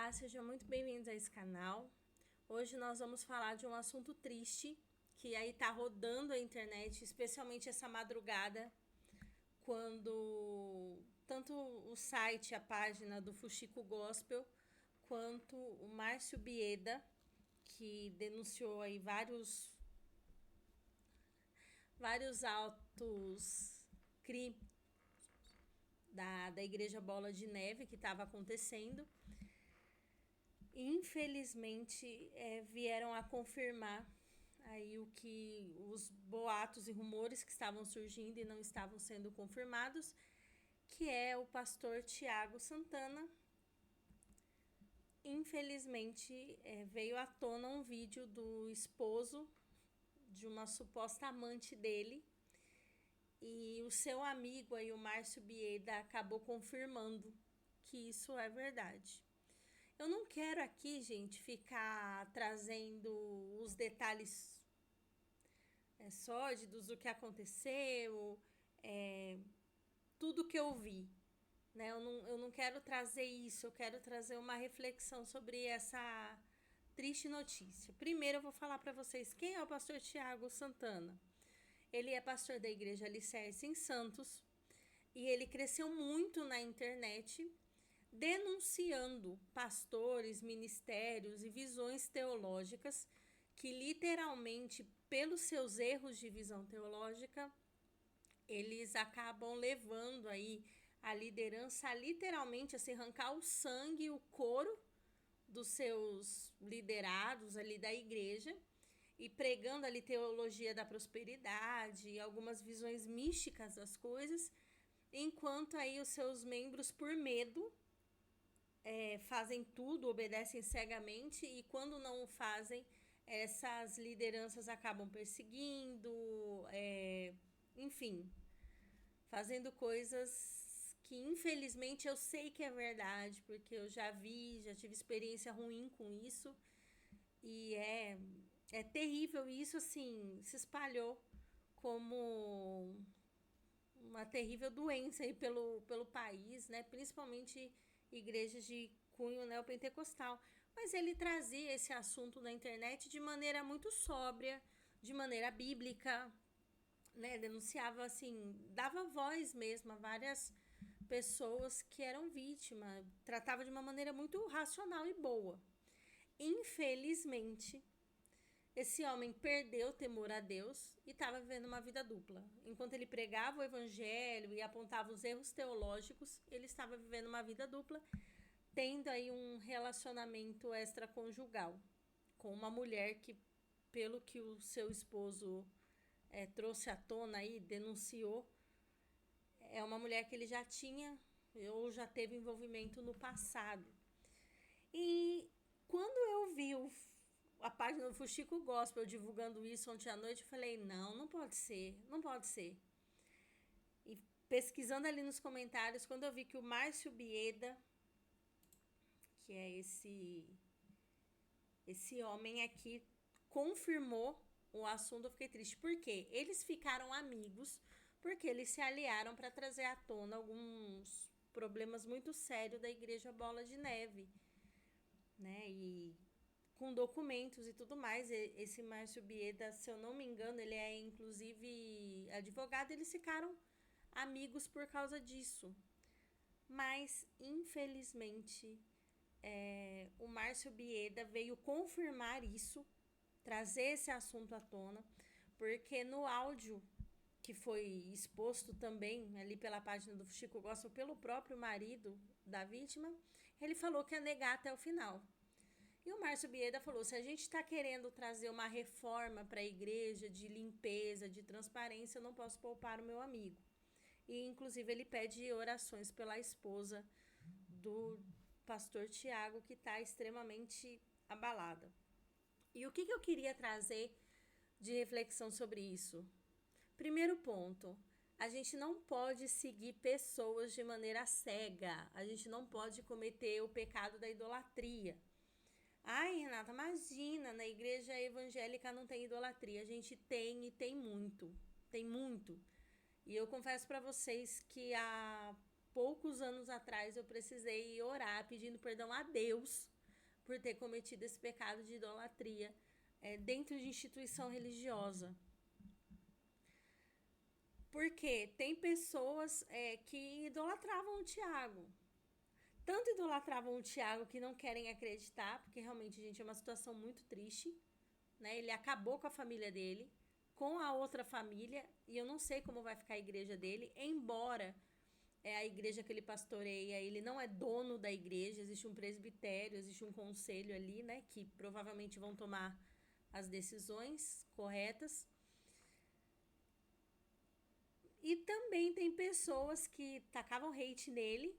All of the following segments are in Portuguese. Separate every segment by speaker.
Speaker 1: Olá, sejam muito bem-vindos a esse canal. Hoje nós vamos falar de um assunto triste que aí tá rodando a internet, especialmente essa madrugada, quando tanto o site, a página do Fuxico Gospel, quanto o Márcio Bieda, que denunciou aí vários autos crime da Igreja Bola de Neve que estava acontecendo. Infelizmente, vieram a confirmar aí o que os boatos e rumores que estavam surgindo e não estavam sendo confirmados, que é o pastor Tiago Santana. Infelizmente, veio à tona um vídeo do esposo de uma suposta amante dele, e o seu amigo aí, o Márcio Bieda, acabou confirmando que isso é verdade. Eu não quero aqui, gente, ficar trazendo os detalhes sórdidos do que aconteceu, tudo que eu vi. Né? Eu não quero trazer isso, eu quero trazer uma reflexão sobre essa triste notícia. Primeiro eu vou falar para vocês quem é o pastor Tiago Santana. Ele é pastor da Igreja Alicerce em Santos e ele cresceu muito na internet, denunciando pastores, ministérios e visões teológicas que literalmente, pelos seus erros de visão teológica, eles acabam levando aí a liderança a literalmente a se arrancar o sangue e o couro dos seus liderados ali da igreja e pregando ali teologia da prosperidade, algumas visões místicas das coisas, enquanto aí os seus membros, por medo, fazem tudo, obedecem cegamente, e quando não o fazem, essas lideranças acabam perseguindo, enfim, fazendo coisas que infelizmente eu sei que é verdade, porque eu já tive experiência ruim com isso, e é terrível. Isso, assim, se espalhou como uma terrível doença aí pelo país, né? Principalmente igrejas de cunho neopentecostal. Mas ele trazia esse assunto na internet de maneira muito sóbria, de maneira bíblica, né? Denunciava, assim, dava voz mesmo a várias pessoas que eram vítimas, tratava de uma maneira muito racional e boa. Infelizmente, esse homem perdeu o temor a Deus e estava vivendo uma vida dupla. Enquanto ele pregava o evangelho e apontava os erros teológicos, ele estava vivendo uma vida dupla, tendo aí um relacionamento extraconjugal com uma mulher que, pelo que o seu esposo trouxe à tona aí, denunciou, é uma mulher que ele já tinha ou já teve envolvimento no passado. E quando eu vi a página do Fuxico Gospel divulgando isso ontem à noite, eu falei, não pode ser, não pode ser. E pesquisando ali nos comentários, quando eu vi que o Márcio Bieda, que é esse homem aqui, confirmou o assunto, eu fiquei triste. Por quê? Eles ficaram amigos, porque eles se aliaram para trazer à tona alguns problemas muito sérios da Igreja Bola de Neve, né? E com documentos e tudo mais. Esse Márcio Bieda, se eu não me engano, ele é inclusive advogado, eles ficaram amigos por causa disso. Mas, infelizmente, o Márcio Bieda veio confirmar isso, trazer esse assunto à tona, porque no áudio que foi exposto também ali pela página do Chico Gospel pelo próprio marido da vítima, ele falou que ia negar até o final. E o Márcio Bieda falou, se a gente está querendo trazer uma reforma para a igreja de limpeza, de transparência, eu não posso poupar o meu amigo. E, inclusive, ele pede orações pela esposa do pastor Tiago, que está extremamente abalada. E o que eu queria trazer de reflexão sobre isso? Primeiro ponto, a gente não pode seguir pessoas de maneira cega. A gente não pode cometer o pecado da idolatria. Ai, Renata, imagina, na igreja evangélica não tem idolatria. A gente tem e tem muito. Tem muito. E eu confesso para vocês que há poucos anos atrás eu precisei orar pedindo perdão a Deus por ter cometido esse pecado de idolatria dentro de instituição religiosa. Porque tem pessoas que idolatravam o Tiago. Tanto idolatravam o Tiago que não querem acreditar, porque realmente, gente, é uma situação muito triste, né? Ele acabou com a família dele, com a outra família, e eu não sei como vai ficar a igreja dele, embora a igreja que ele pastoreia, ele não é dono da igreja, existe um presbitério, existe um conselho ali, né, que provavelmente vão tomar as decisões corretas. E também tem pessoas que tacavam hate nele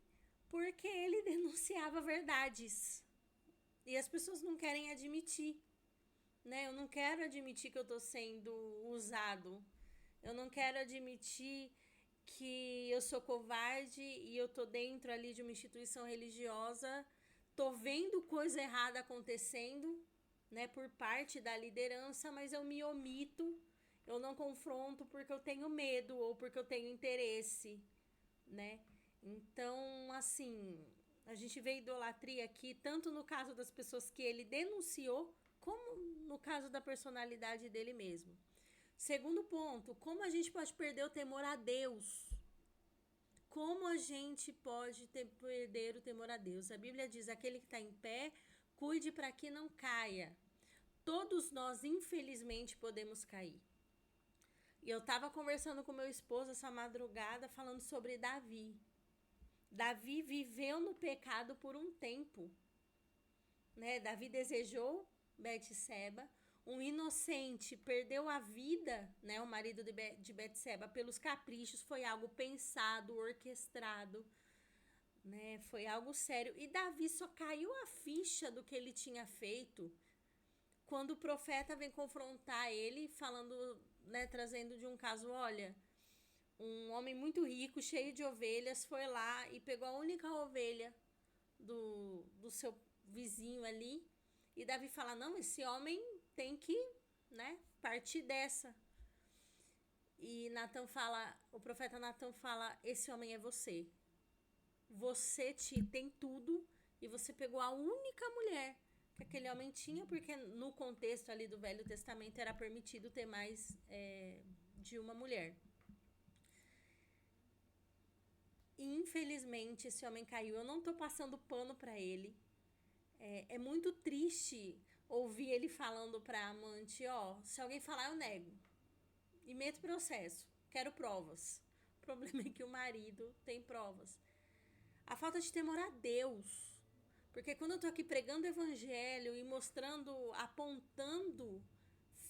Speaker 1: porque ele denunciava verdades. E as pessoas não querem admitir, né? Eu não quero admitir que eu tô sendo usado. Eu não quero admitir que eu sou covarde e eu tô dentro ali de uma instituição religiosa, tô vendo coisa errada acontecendo, né, por parte da liderança, mas eu me omito, eu não confronto porque eu tenho medo ou porque eu tenho interesse, né? Então, assim, a gente vê idolatria aqui, tanto no caso das pessoas que ele denunciou, como no caso da personalidade dele mesmo. Segundo ponto, como a gente pode perder o temor a Deus? Como a gente pode perder o temor a Deus? A Bíblia diz, aquele que está em pé, cuide para que não caia. Todos nós, infelizmente, podemos cair. E eu estava conversando com meu esposo essa madrugada, falando sobre Davi. Davi viveu no pecado por um tempo, né? Davi desejou Betseba, um inocente perdeu a vida, né? O marido de Betseba, pelos caprichos, foi algo pensado, orquestrado, né? Foi algo sério. E Davi só caiu a ficha do que ele tinha feito quando o profeta vem confrontar ele, falando, né? Trazendo de um caso, olha, um homem muito rico, cheio de ovelhas, foi lá e pegou a única ovelha do seu vizinho ali. E Davi fala, não, esse homem tem que, né, partir dessa. E Natan fala, o profeta Natan fala, esse homem é você. Você tem tudo e você pegou a única mulher que aquele homem tinha, porque no contexto ali do Velho Testamento era permitido ter mais de uma mulher. E infelizmente esse homem caiu. Eu não tô passando pano pra ele. É muito triste ouvir ele falando pra amante, ó, se alguém falar eu nego. E meto processo. Quero provas. O problema é que o marido tem provas. A falta de temor a Deus. Porque quando eu tô aqui pregando o evangelho e mostrando, apontando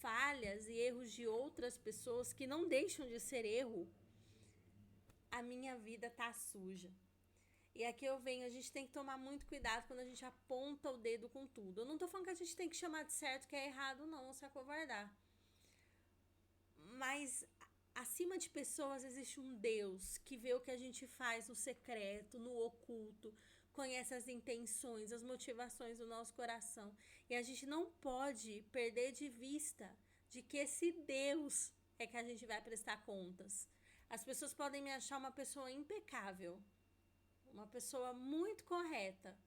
Speaker 1: falhas e erros de outras pessoas que não deixam de ser erro, a minha vida tá suja. E aqui eu venho, a gente tem que tomar muito cuidado quando a gente aponta o dedo com tudo. Eu não tô falando que a gente tem que chamar de certo que é errado, não, se acovardar. Mas acima de pessoas existe um Deus que vê o que a gente faz no secreto, no oculto, conhece as intenções, as motivações do nosso coração. E a gente não pode perder de vista de que esse Deus é que a gente vai prestar contas. As pessoas podem me achar uma pessoa impecável, uma pessoa muito correta.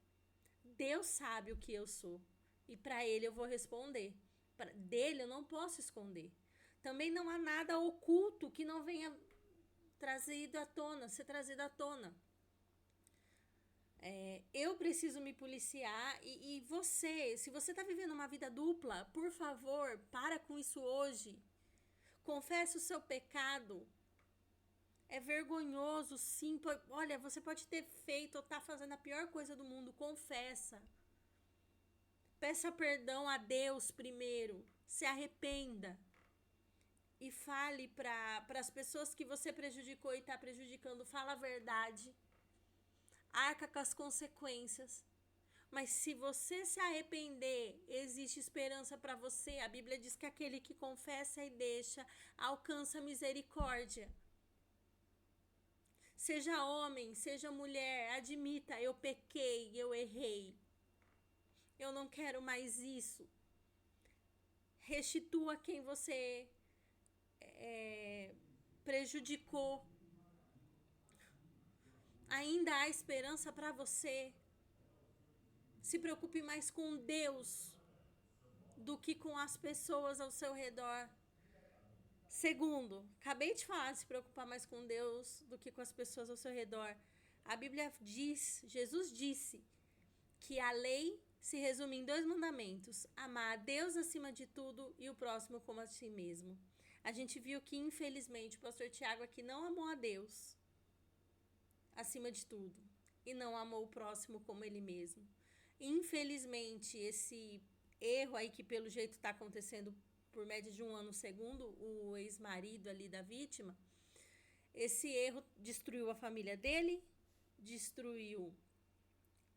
Speaker 1: Deus sabe o que eu sou e para ele eu vou responder. Dele eu não posso esconder. Também não há nada oculto que não venha ser trazido à tona. Eu preciso me policiar e você, se você está vivendo uma vida dupla, por favor, para com isso hoje. Confesse o seu pecado. É vergonhoso, sim. Olha, você pode ter feito ou estar fazendo a pior coisa do mundo. Confessa. Peça perdão a Deus primeiro. Se arrependa. E fale para as pessoas que você prejudicou e está prejudicando. Fala a verdade. Arca com as consequências. Mas se você se arrepender, existe esperança para você. A Bíblia diz que aquele que confessa e deixa alcança misericórdia. Seja homem, seja mulher, admita, eu pequei, eu errei. Eu não quero mais isso. Restitua quem você prejudicou. Ainda há esperança para você. Se preocupe mais com Deus do que com as pessoas ao seu redor. Segundo, acabei de falar de se preocupar mais com Deus do que com as pessoas ao seu redor. A Bíblia diz, Jesus disse, que a lei se resume em 2 mandamentos: amar a Deus acima de tudo e o próximo como a si mesmo. A gente viu que, infelizmente, o pastor Tiago aqui não amou a Deus acima de tudo e não amou o próximo como ele mesmo. Infelizmente, esse erro aí que pelo jeito está acontecendo por média de 1 ano, segundo o ex-marido ali da vítima, esse erro destruiu a família dele, destruiu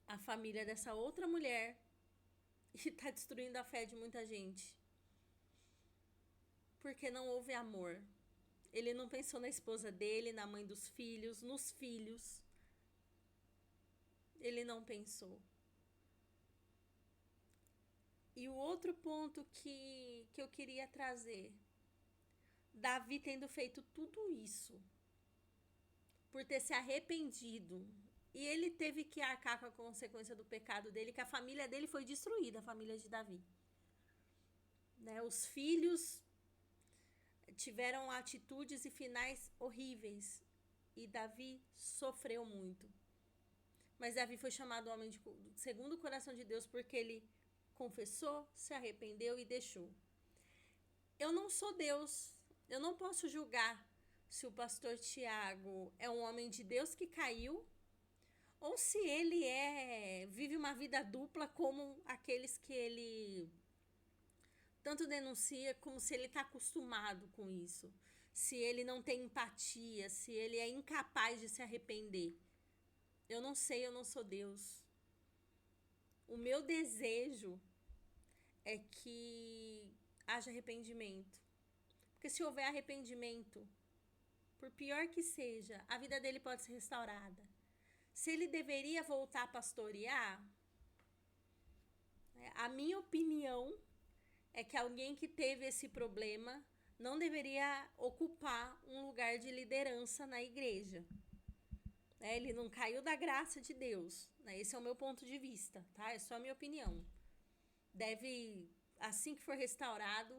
Speaker 1: a família dessa outra mulher e está destruindo a fé de muita gente. Porque não houve amor. Ele não pensou na esposa dele, na mãe dos filhos, nos filhos. Ele não pensou. E o outro ponto que eu queria trazer, Davi tendo feito tudo isso, por ter se arrependido, e ele teve que arcar com a consequência do pecado dele, que a família dele foi destruída, a família de Davi. Né? Os filhos tiveram atitudes e finais horríveis, e Davi sofreu muito. Mas Davi foi chamado homem segundo o coração de Deus, porque ele confessou, se arrependeu e deixou. Eu não sou Deus, eu não posso julgar se o pastor Tiago é um homem de Deus que caiu ou se ele vive uma vida dupla como aqueles que ele tanto denuncia, como se ele está acostumado com isso, se ele não tem empatia, se ele é incapaz de se arrepender. Eu não sei, eu não sou Deus. O meu desejo é que haja arrependimento. Porque se houver arrependimento, por pior que seja, a vida dele pode ser restaurada. Se ele deveria voltar a pastorear, a minha opinião é que alguém que teve esse problema não deveria ocupar um lugar de liderança na igreja. Ele não caiu da graça de Deus. Esse é o meu ponto de vista, tá? É só a minha opinião. Deve, assim que for restaurado,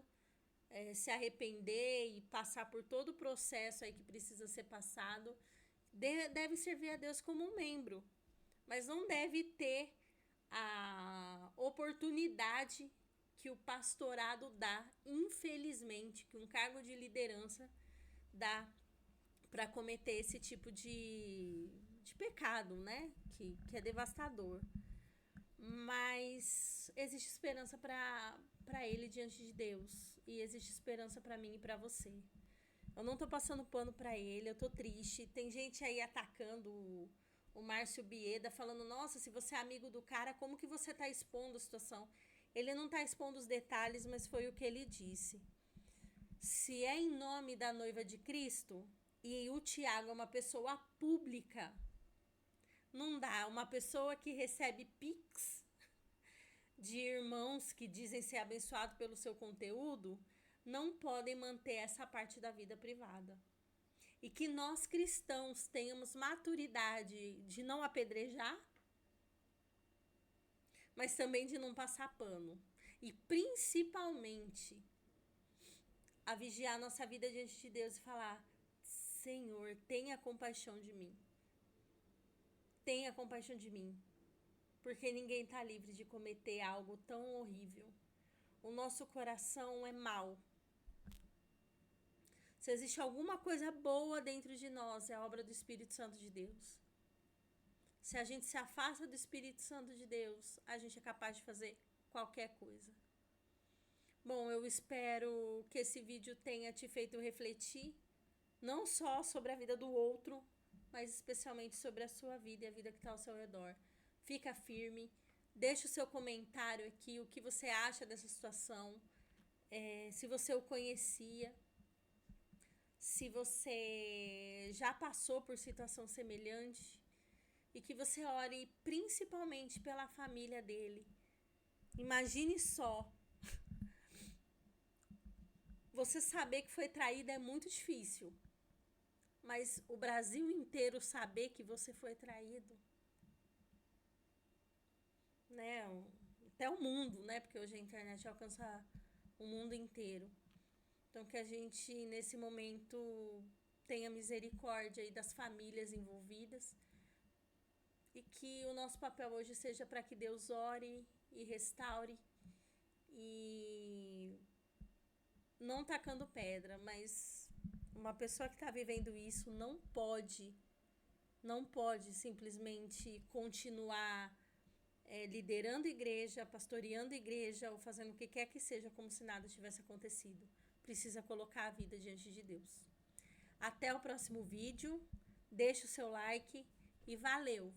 Speaker 1: se arrepender e passar por todo o processo aí que precisa ser passado. Deve servir a Deus como um membro, mas não deve ter a oportunidade que o pastorado dá, infelizmente, que um cargo de liderança dá para cometer esse tipo de pecado, né? Que é devastador. Mas existe esperança para ele diante de Deus. E existe esperança para mim e para você. Eu não tô passando pano para ele, eu tô triste. Tem gente aí atacando o Márcio Bieda, falando: nossa, se você é amigo do cara, como que você tá expondo a situação? Ele não tá expondo os detalhes, mas foi o que ele disse. Se é em nome da noiva de Cristo, e o Tiago é uma pessoa pública, não dá. Uma pessoa que recebe pix de irmãos que dizem ser abençoados pelo seu conteúdo, não podem manter essa parte da vida privada. E que nós cristãos tenhamos maturidade de não apedrejar, mas também de não passar pano. E principalmente a vigiar nossa vida diante de Deus e falar: Senhor, tenha compaixão de mim. Tenha compaixão de mim. Porque ninguém está livre de cometer algo tão horrível. O nosso coração é mau. Se existe alguma coisa boa dentro de nós, é a obra do Espírito Santo de Deus. Se a gente se afasta do Espírito Santo de Deus, a gente é capaz de fazer qualquer coisa. Bom, eu espero que esse vídeo tenha te feito refletir, não só sobre a vida do outro, mas especialmente sobre a sua vida e a vida que está ao seu redor. Fica firme, deixa o seu comentário aqui, o que você acha dessa situação, se você o conhecia, se você já passou por situação semelhante, e que você ore principalmente pela família dele. Imagine só, você saber que foi traída é muito difícil, mas o Brasil inteiro saber que você foi traído, né, até o mundo, né, porque hoje a internet alcança o mundo inteiro. Então, que a gente, nesse momento, tenha misericórdia aí das famílias envolvidas e que o nosso papel hoje seja para que Deus ore e restaure e não tacando pedra, mas uma pessoa que está vivendo isso não pode simplesmente continuar liderando igreja, pastoreando igreja ou fazendo o que quer que seja como se nada tivesse acontecido. Precisa colocar a vida diante de Deus. Até o próximo vídeo. Deixe o seu like e valeu!